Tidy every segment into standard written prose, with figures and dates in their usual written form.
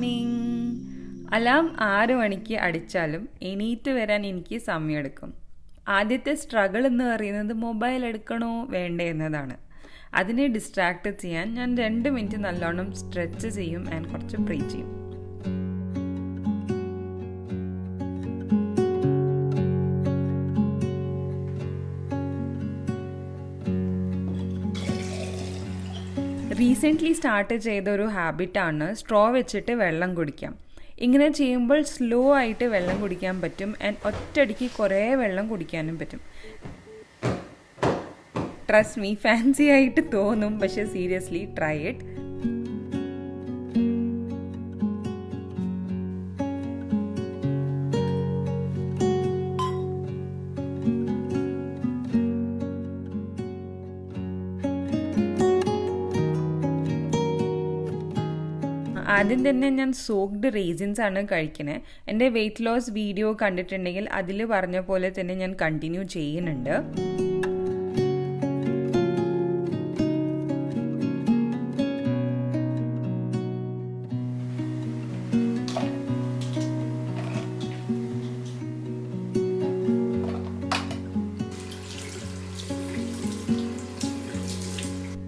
Morning. Alarm 6 മണിക്ക് അടിച്ചാലും എണീറ്റ് വരാൻ എനിക്ക് സമയമെടുക്കും. ആദ്യത്തെ സ്ട്രഗിൾ എന്ന് പറയുന്നത് മൊബൈൽ എടുക്കണോ വേണ്ടേ എന്നതാണ്. അതിനെ ഡിസ്ട്രാക്ട് ചെയ്യാൻ ഞാൻ 2 മിനിറ്റ് നല്ലോണം സ്ട്രെച്ച് ചെയ്യും ആൻഡ് കുറച്ച് പ്രേ ചെയ്യും. റീസെൻ്റ്ലി സ്റ്റാർട്ട് ചെയ്ത ഒരു ഹാബിറ്റാണ് സ്ട്രോ വെച്ചിട്ട് വെള്ളം കുടിക്കാം. ഇങ്ങനെ ചെയ്യുമ്പോൾ സ്ലോ ആയിട്ട് വെള്ളം കുടിക്കാൻ പറ്റും ആൻഡ് ഒറ്റയടിക്ക് കുറേ വെള്ളം കുടിക്കാനും പറ്റും. ട്രസ്റ്റ് മീ, ഫാൻസി ആയിട്ട് തോന്നും, പക്ഷേ സീരിയസ്ലി ട്രൈ ഇറ്റ്. ആദ്യം തന്നെ ഞാൻ സോക്ഡ് റേസിൻസ് ആണ് കഴിക്കണേ. എൻ്റെ വെയിറ്റ് ലോസ് വീഡിയോ കണ്ടിട്ടുണ്ടെങ്കിൽ അതിൽ പറഞ്ഞ പോലെ തന്നെ ഞാൻ കണ്ടിന്യൂ ചെയ്യുന്നുണ്ട്.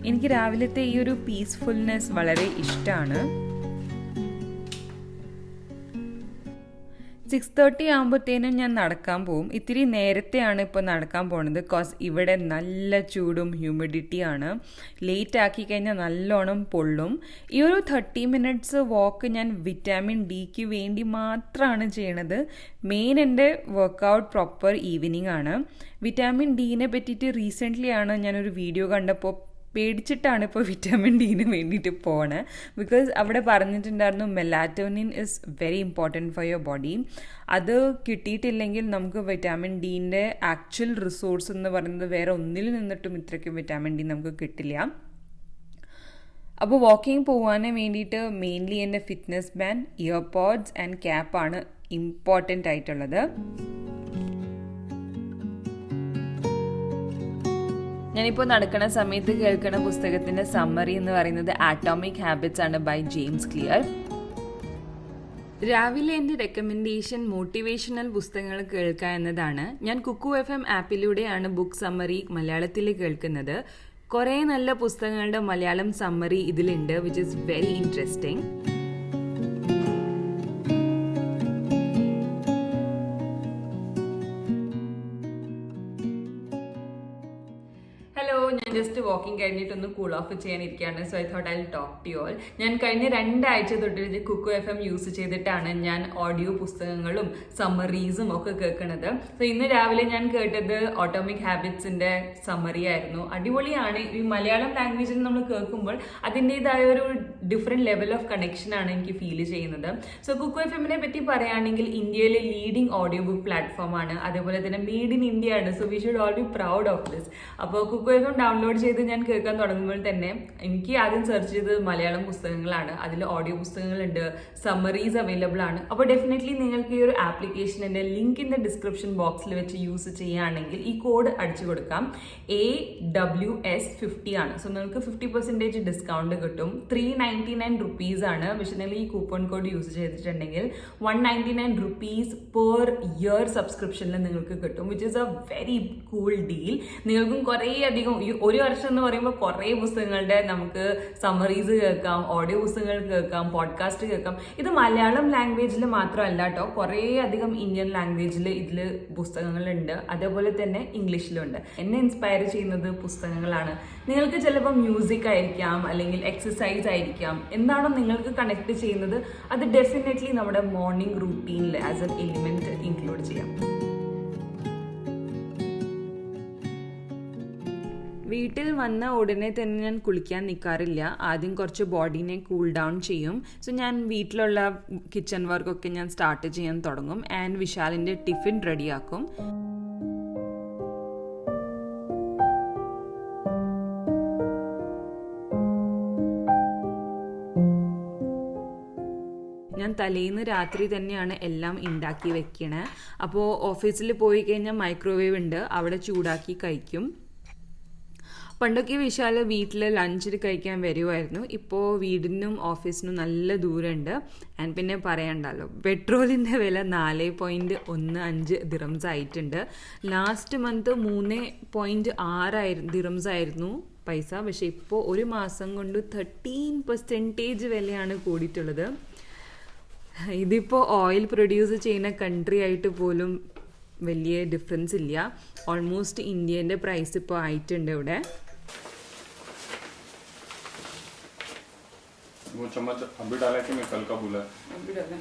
എനിക്ക് രാവിലത്തെ ഈ ഒരു പീസ്ഫുൾനെസ് വളരെ ഇഷ്ടമാണ്. 6:30 ആകുമ്പോഴത്തേനും ഞാൻ നടക്കാൻ പോവും. ഇത്തിരി നേരത്തെയാണ് ഇപ്പോൾ നടക്കാൻ പോകുന്നത്, ബിക്കോസ് ഇവിടെ നല്ല ചൂടും ഹ്യൂമിഡിറ്റിയാണ്. ലേറ്റ് ആക്കി കഴിഞ്ഞാൽ നല്ലോണം പൊള്ളും. ഈ ഒരു 30 മിനിറ്റ്സ് വാക്ക് ഞാൻ വിറ്റാമിൻ ഡിക്ക് വേണ്ടി മാത്രമാണ് ചെയ്യണത്. മെയിൻ എൻ്റെ വർക്കൗട്ട് പ്രോപ്പർ ഈവനിങ് ആണ്. വിറ്റാമിൻ ഡീനെ പറ്റിയിട്ട് റീസെൻ്റ്ലി ആണ് ഞാനൊരു വീഡിയോ കണ്ടപ്പോൾ പേടിച്ചിട്ടാണ് ഇപ്പോൾ വിറ്റാമിൻ ഡീന് വേണ്ടിയിട്ട് പോണേ. ബിക്കോസ് അവിടെ പറഞ്ഞിട്ടുണ്ടായിരുന്നു melatonin is very important for your body. അത് കിട്ടിയിട്ടില്ലെങ്കിൽ നമുക്ക് വിറ്റാമിൻ ഡീൻ്റെ ആക്ച്വൽ റിസോഴ്സ് എന്ന് പറയുന്നത് വേറെ ഒന്നിൽ നിന്നിട്ടും ഇത്രയ്ക്കും വിറ്റാമിൻ ഡി നമുക്ക് കിട്ടില്ല. അപ്പോൾ വാക്കിംഗ് പോകാൻ വേണ്ടിയിട്ട് മെയിൻലി എൻ്റെ ഫിറ്റ്നസ് ബാൻഡ്, ഇയർപോഡ്സ് ആൻഡ് ക്യാപ്പാണ് ഇമ്പോർട്ടൻ്റ് ആയിട്ടുള്ളത്. ഞാനിപ്പോൾ നടക്കുന്ന സമയത്ത് കേൾക്കുന്ന പുസ്തകത്തിൻ്റെ സമ്മറി എന്ന് പറയുന്നത് ആറ്റോമിക് ഹാബിറ്റ്സ് ആണ് ബൈ ജെയിംസ് ക്ലിയർ. രാവിലെ എൻ്റെ റെക്കമെൻഡേഷൻ മോട്ടിവേഷണൽ പുസ്തകങ്ങൾ കേൾക്കുക എന്നതാണ്. ഞാൻ കുക്കു FM ആപ്പിലൂടെയാണ് ബുക്ക് സമ്മറി മലയാളത്തിൽ കേൾക്കുന്നത്. കുറേ നല്ല പുസ്തകങ്ങളുടെ മലയാളം സമ്മറി ഇതിലുണ്ട്, വിച്ച് ഇസ് വെരി ഇൻട്രസ്റ്റിംഗ്. ഞാൻ ജസ്റ്റ് വാക്കിംഗ് കഴിഞ്ഞിട്ടൊന്ന് കൂൾ ഓഫ് ചെയ്യാനിരിക്കുകയാണ്. So I thought I will talk to you all. ഞാൻ കഴിഞ്ഞ 2 ആഴ്ച തൊട്ട് കുക്കു FM യൂസ് ചെയ്തിട്ടാണ് ഞാൻ ഓഡിയോ പുസ്തകങ്ങളും സമ്മറീസും ഒക്കെ കേൾക്കുന്നത്. സോ ഇന്ന് രാവിലെ ഞാൻ കേട്ടത് ഓട്ടോമിക് ഹാബിറ്റ്സിന്റെ സമ്മറി ആയിരുന്നു. അടിപൊളിയാണ്. ഈ മലയാളം ലാംഗ്വേജിൽ നമ്മൾ കേൾക്കുമ്പോൾ അതിൻ്റെതായ ഒരു ഡിഫറെൻറ്റ് ലെവൽ ഓഫ് കണക്ഷൻ ആണ് എനിക്ക് ഫീൽ ചെയ്യുന്നത്. സോ കുക്കു FMനെ പറ്റി പറയുകയാണെങ്കിൽ ഇന്ത്യയിലെ ലീഡിംഗ് ഓഡിയോ ബുക്ക് പ്ലാറ്റ്ഫോം ആണ്. അതേപോലെ തന്നെ മെയ്ഡ് ഇൻ ഇന്ത്യ ആണ്. So we should all be proud of this. അപ്പോൾ കുക്കു FM ഡൗൺലോഡ് ചെയ്ത് ഞാൻ കേൾക്കാൻ തുടങ്ങുമ്പോൾ തന്നെ എനിക്ക് ആദ്യം സെർച്ച് ചെയ്തത് മലയാളം പുസ്തകങ്ങളാണ്. അതിൽ ഓഡിയോ പുസ്തകങ്ങളുണ്ട്, സമ്മറീസ് അവൈലബിൾ ആണ്. അപ്പോൾ ഡെഫിനറ്റ്ലി നിങ്ങൾക്ക് ഈ ഒരു ആപ്ലിക്കേഷൻ്റെ ലിങ്ക് ഇൻ ദ ഡിസ്ക്രിപ്ഷൻ ബോക്സിൽ വെച്ച് യൂസ് ചെയ്യുകയാണെങ്കിൽ ഈ കോഡ് അടിച്ചു കൊടുക്കാം. AWS50 ആണ്. സോ നിങ്ങൾക്ക് 50% ഡിസ്കൗണ്ട് കിട്ടും. 399 rupees ആണ്. വിഷനലി ഈ കൂപ്പൺ കോഡ് യൂസ് ചെയ്തിട്ടുണ്ടെങ്കിൽ 199 rupees പെർ ഇയർ സബ്സ്ക്രിപ്ഷനിൽ നിങ്ങൾക്ക് കിട്ടും, which is A very cool deal. നിങ്ങൾക്കും കുറേ അധികം ഒരു വർഷം എന്ന് പറയുമ്പോൾ കുറേ പുസ്തകങ്ങളുടെ നമുക്ക് സമ്മറീസ് കേൾക്കാം, ഓഡിയോ പുസ്തകങ്ങൾ കേൾക്കാം, പോഡ്കാസ്റ്റ് കേൾക്കാം. ഇത് മലയാളം ലാംഗ്വേജിൽ മാത്രമല്ല കേട്ടോ, കുറേ അധികം ഇന്ത്യൻ ലാംഗ്വേജിൽ ഇതിൽ പുസ്തകങ്ങളുണ്ട്. അതേപോലെ തന്നെ ഇംഗ്ലീഷിലുണ്ട്. എന്നെ ഇൻസ്പയർ ചെയ്യുന്നത് പുസ്തകങ്ങളാണ്. നിങ്ങൾക്ക് ചിലപ്പോൾ മ്യൂസിക് ആയിരിക്കാം, അല്ലെങ്കിൽ എക്സസൈസ് ആയിരിക്കാം. എന്താണോ നിങ്ങൾക്ക് കണക്ട് ചെയ്യുന്നത് അത് ഡെഫിനറ്റ്ലി നമ്മുടെ മോർണിംഗ് റൂട്ടീനിൽ ആസ് എൻ എലിമെന്റ് ഇൻക്ലൂഡ് ചെയ്യാം. വീട്ടിൽ വന്ന ഉടനെ തന്നെ ഞാൻ കുളിക്കാൻ നിൽക്കാറില്ല. ആദ്യം കുറച്ച് ബോഡീനെ കൂൾ ഡൗൺ ചെയ്യും. സോ ഞാൻ വീട്ടിലുള്ള കിച്ചൺ വർക്കൊക്കെ ഞാൻ സ്റ്റാർട്ട് ചെയ്യാൻ തുടങ്ങും ആൻഡ് വിശാലിൻ്റെ ടിഫിൻ റെഡിയാക്കും. ഞാൻ തലേന്ന് രാത്രി തന്നെയാണ് എല്ലാം ഉണ്ടാക്കി വെക്കണേ. അപ്പോൾ ഓഫീസിൽ പോയി കഴിഞ്ഞാൽ മൈക്രോവേവ് ഉണ്ട്, അവിടെ ചൂടാക്കി കഴിക്കും. പണ്ടൊക്കെ വിശാൽ വീട്ടിൽ ലഞ്ചിൽ കഴിക്കാൻ വരുമായിരുന്നു. ഇപ്പോൾ വീടിനും ഓഫീസിനും നല്ല ദൂരമുണ്ട്. ആൻഡ് പിന്നെ പറയണ്ടല്ലോ, പെട്രോളിൻ്റെ വില 4.15 ദിറംസ് ആയിട്ടുണ്ട്. ലാസ്റ്റ് മന്ത് 3.6 ദിറംസ് ആയിരുന്നു പൈസ. പക്ഷേ ഇപ്പോൾ ഒരു മാസം കൊണ്ട് 13% വിലയാണ് കൂടിയിട്ടുള്ളത്. ഇതിപ്പോൾ ഓയിൽ പ്രൊഡ്യൂസ് ചെയ്യുന്ന കൺട്രി ആയിട്ട് പോലും വലിയ ഡിഫറൻസ് ഇല്ല. ഓൾമോസ്റ്റ് ഇന്ത്യൻ്റെ പ്രൈസ് ഇപ്പോൾ ആയിട്ടുണ്ട് ഇവിടെ. वो चम्मच अभी डाला कि मैं कल का बोला अभी डाला.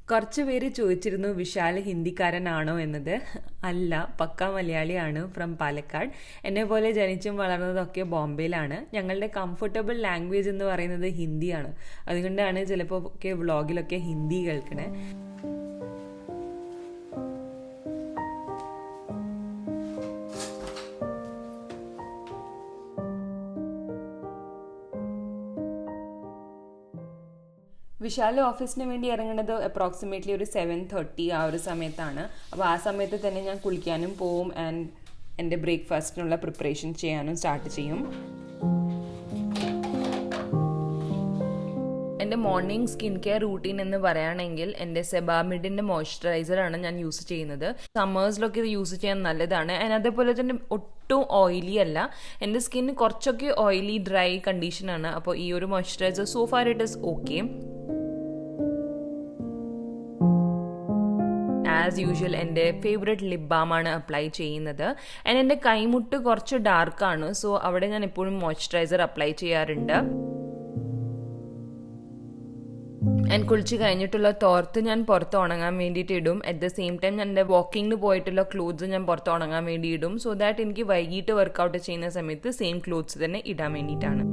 കുറച്ച് പേര് ചോദിച്ചിരുന്നു വിശാൽ ഹിന്ദിക്കാരനാണോ എന്നത്. അല്ല, പക്ക മലയാളിയാണ്, ഫ്രം പാലക്കാട്. എന്നെ പോലെ ജനിച്ചും വളർന്നതൊക്കെ ബോംബെയിലാണ്. ഞങ്ങളുടെ കംഫർട്ടബിൾ ലാംഗ്വേജ് എന്ന് പറയുന്നത് ഹിന്ദിയാണ്. അതുകൊണ്ടാണ് ചിലപ്പോൾ ഒക്കെ വ്ളോഗിലൊക്കെ ഹിന്ദി കേൾക്കണേ. വിശാൽ ഓഫീസിന് വേണ്ടി ഇറങ്ങുന്നത് അപ്രോക്സിമേറ്റ്ലി ഒരു 7:30 ആ ഒരു സമയത്താണ്. അപ്പോൾ ആ സമയത്ത് തന്നെ ഞാൻ കുളിക്കാനും പോവും ആൻഡ് എൻ്റെ ബ്രേക്ക്ഫാസ്റ്റിനുള്ള പ്രിപ്പറേഷൻ ചെയ്യാനും സ്റ്റാർട്ട് ചെയ്യും. എൻ്റെ മോർണിംഗ് സ്കിൻ കെയർ റൂട്ടീൻ എന്ന് പറയുകയാണെങ്കിൽ എൻ്റെ സെബാമിഡിൻ്റെ മോയ്സ്ചറൈസറാണ് ഞാൻ യൂസ് ചെയ്യുന്നത്. സമ്മേഴ്സിലൊക്കെ ഇത് യൂസ് ചെയ്യാൻ നല്ലതാണ്. ആൻഡ് അതേപോലെ തന്നെ ഒട്ടും ഓയിലി അല്ല. എൻ്റെ സ്കിൻ കുറച്ചൊക്കെ ഓയിലി ഡ്രൈ കണ്ടീഷനാണ്. അപ്പോൾ ഈ ഒരു moisturiser so far it is okay. As usual എൻ്റെ ഫേവറേറ്റ് ലിപ് ബാമാണ് അപ്ലൈ ചെയ്യുന്നത്. ആൻഡ് എൻ്റെ കൈമുട്ട് കുറച്ച് ഡാർക്കാണ്. സോ അവിടെ ഞാൻ എപ്പോഴും മോയ്സ്ചറൈസർ അപ്ലൈ ചെയ്യാറുണ്ട്. ആൻഡ് കുളിച്ച് കഴിഞ്ഞിട്ടുള്ള തോർത്ത് ഞാൻ പുറത്ത് ഉണങ്ങാൻ വേണ്ടിയിട്ട് ഇടും. അറ്റ് ദ സെയിം ടൈം ഞാൻ എൻ്റെ വാക്കിങ്ങിന് പോയിട്ടുള്ള ക്ലോത്ത്സ് ഞാൻ പുറത്ത് ഉണങ്ങാൻ വേണ്ടി ഇടും. സോ ദാറ്റ് എനിക്ക് വൈകിട്ട് വർക്കൗട്ട് ചെയ്യുന്ന സമയത്ത് സെയിം ക്ലോത്ത്സ് തന്നെ ഇടാൻ വേണ്ടിയിട്ടാണ്.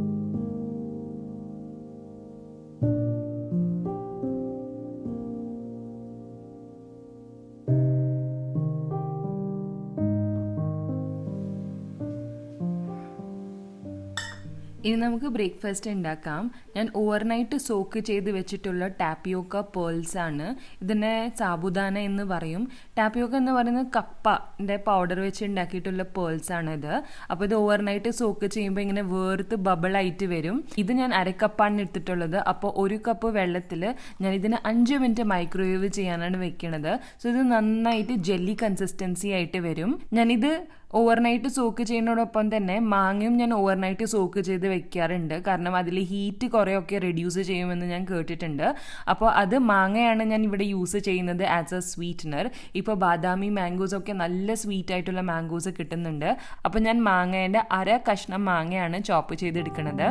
ഇനി നമുക്ക് ബ്രേക്ക്ഫാസ്റ്റ് ഉണ്ടാക്കാം. ഞാൻ ഓവർനൈറ്റ് സോക്ക് ചെയ്ത് വെച്ചിട്ടുള്ള ടാപ്പിയോക്ക പേൾസ് ആണ്. ഇതിനെ സാബുദാന എന്ന് പറയും. ടാപ്പിയോക്ക എന്ന് പറയുന്നത് കപ്പൻ്റെ പൗഡർ വെച്ച് ഉണ്ടാക്കിയിട്ടുള്ള പേൾസ് ആണിത്. അപ്പോൾ ഇത് ഓവർനൈറ്റ് സോക്ക് ചെയ്യുമ്പോൾ ഇങ്ങനെ വേർത്ത് ബബിളായിട്ട് വരും. ഇത് ഞാൻ അരക്കപ്പാണ് എടുത്തിട്ടുള്ളത്. അപ്പോൾ 1 കപ്പ് വെള്ളത്തിൽ ഞാൻ ഇതിന് 5 മിനിറ്റ് മൈക്രോവേവ് ചെയ്യാനാണ് വെക്കുന്നത്. സോ ഇത് നന്നായിട്ട് ജെല്ലി കൺസിസ്റ്റൻസി ആയിട്ട് വരും. ഞാനിത് ഓവർനൈറ്റ് സോക്ക് ചെയ്യുന്നതോടൊപ്പം തന്നെ മാങ്ങയും ഞാൻ ഓവർനൈറ്റ് സോക്ക് ചെയ്ത് വെക്കാറുണ്ട്. കാരണം അതിൽ ഹീറ്റ് കുറേയൊക്കെ റെഡ്യൂസ് ചെയ്യുമെന്ന് ഞാൻ കേട്ടിട്ടുണ്ട്. അപ്പോൾ അത് മാങ്ങയാണ് ഞാൻ ഇവിടെ യൂസ് ചെയ്യുന്നത് ആസ് എ സ്വീറ്റ്നർ. ഇപ്പോൾ ബാദാമി മാംഗോസൊക്കെ നല്ല സ്വീറ്റ് ആയിട്ടുള്ള മാംഗോസ് കിട്ടുന്നുണ്ട്. അപ്പോൾ ഞാൻ മാങ്ങേൻ്റെ 1/2 കഷ്ണം മാങ്ങയാണ് ചോപ്പ് ചെയ്തെടുക്കുന്നത്.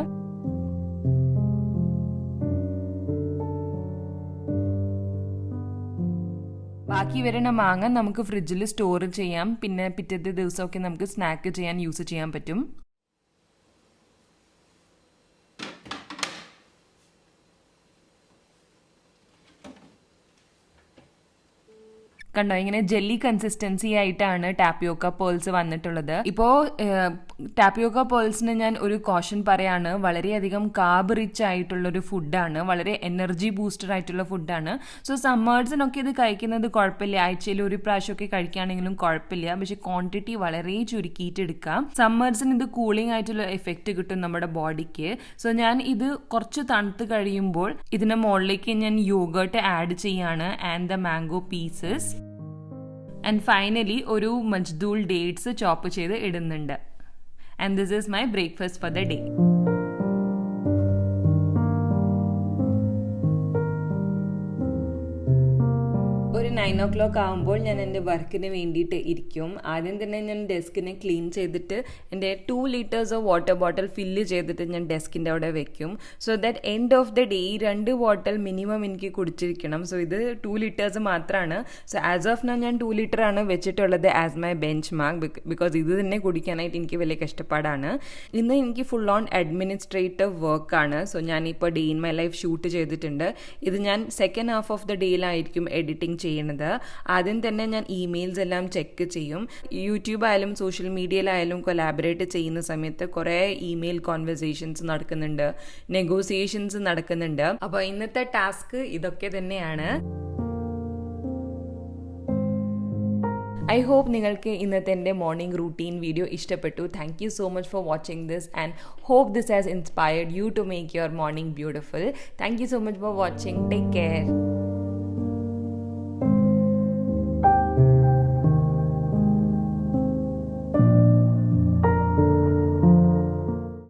ബാക്കി വരുന്ന മാങ്ങ നമുക്ക് ഫ്രിഡ്ജിൽ സ്റ്റോർ ചെയ്യാം. പിന്നെ പിറ്റത്തെ ദിവസമൊക്കെ നമുക്ക് സ്നാക്ക് ചെയ്യാൻ യൂസ് ചെയ്യാൻ പറ്റും. കണ്ടോ, ഇങ്ങനെ ജെല്ലി കൺസിസ്റ്റൻസി ആയിട്ടാണ് ടാപ്പിയോക്ക പേൾസ് വന്നിട്ടുള്ളത്. ഇപ്പോൾ ടാപ്പിയോക്ക പേൾസിന് ഞാൻ ഒരു കോഷൻ പറയാണ്, വളരെയധികം കാർബ് റിച്ച് ആയിട്ടുള്ളൊരു ഫുഡാണ്, വളരെ എനർജി ബൂസ്റ്റർ ആയിട്ടുള്ള ഫുഡാണ്. സോ സമ്മേഴ്സിനൊക്കെ ഇത് കഴിക്കുന്നത് കുഴപ്പമില്ല, ആഴ്ചയിൽ ഒരു പ്രാവശ്യമൊക്കെ കഴിക്കുകയാണെങ്കിലും കുഴപ്പമില്ല. പക്ഷെ ക്വാണ്ടിറ്റി വളരെ ചുരുക്കിയിട്ട് എടുക്കാം. സമ്മേഴ്സിന് ഇത് കൂളിംഗ് ആയിട്ടുള്ള എഫക്റ്റ് കിട്ടും നമ്മുടെ ബോഡിക്ക്. സോ ഞാൻ ഇത് കുറച്ച് തണുത്ത് കഴിയുമ്പോൾ ഇതിന്റെ മുകളിലേക്ക് ഞാൻ യോഗേർട്ട് ആഡ് ചെയ്യാണ് and the mango pieces. And finally ഒരു മജ്ദൂൾ ഡേറ്റ്സ് ചോപ്പ് ചെയ്ത് ഇടുന്നുണ്ട്. And this is my breakfast for the day. ഒരു 9 o'clock ആകുമ്പോൾ ഞാൻ എൻ്റെ വർക്കിന് വേണ്ടിയിട്ട് ഇരിക്കും. ആദ്യം തന്നെ ഞാൻ ഡെസ്കിനെ ക്ലീൻ ചെയ്തിട്ട് എൻ്റെ 2 liters വാട്ടർ ബോട്ടിൽ ഫില്ല് ചെയ്തിട്ട് ഞാൻ ഡെസ്കിൻ്റെ അവിടെ വെക്കും. So that end of the day 2 bottle minimum എനിക്ക് കുടിച്ചിരിക്കണം. സോ ഇത് 2 liters മാത്രമാണ്. സോ ആസ് ഓഫ് നൗ ഞാൻ 2 liter ആണ് വെച്ചിട്ടുള്ളത് as my benchmark. Because ഇത് തന്നെ കുടിക്കാനായിട്ട് എനിക്ക് വലിയ കഷ്ടപ്പാടാണ്. ഇന്ന് എനിക്ക് ഫുൾ ഓൺ അഡ്മിനിസ്ട്രേറ്റീവ് വർക്കാണ്. സോ ഞാനിപ്പോൾ day in my life shoot ചെയ്തിട്ടുണ്ട്. ഇത് ഞാൻ സെക്കൻഡ് ഹാഫ് ഓഫ് ദ ഡേയിലായിരിക്കും എഡിറ്റിംഗ് ചെയ്യുന്നത്. ആദ്യം തന്നെ ഞാൻ ഇമെയിൽസ് എല്ലാം ചെക്ക് ചെയ്യും. യൂട്യൂബ് ആയാലും സോഷ്യൽ മീഡിയയിലായാലും കൊലാബറേറ്റ് ചെയ്യുന്ന സമയത്ത് കുറേ ഇമെയിൽ കോൺവെർസേഷൻസ് നടക്കുന്നുണ്ട്, നെഗോസിയേഷൻസ് നടക്കുന്നുണ്ട്. അപ്പോൾ ഇന്നത്തെ ടാസ്ക് ഇതൊക്കെ തന്നെയാണ്. ഐ ഹോപ്പ് നിങ്ങൾക്ക് ഇന്നത്തെ എൻ്റെ മോർണിംഗ് റൂട്ടീൻ വീഡിയോ ഇഷ്ടപ്പെട്ടു. Thank you so much for watching this and hope this has inspired you to make your morning beautiful. Thank you so much for watching. Take care.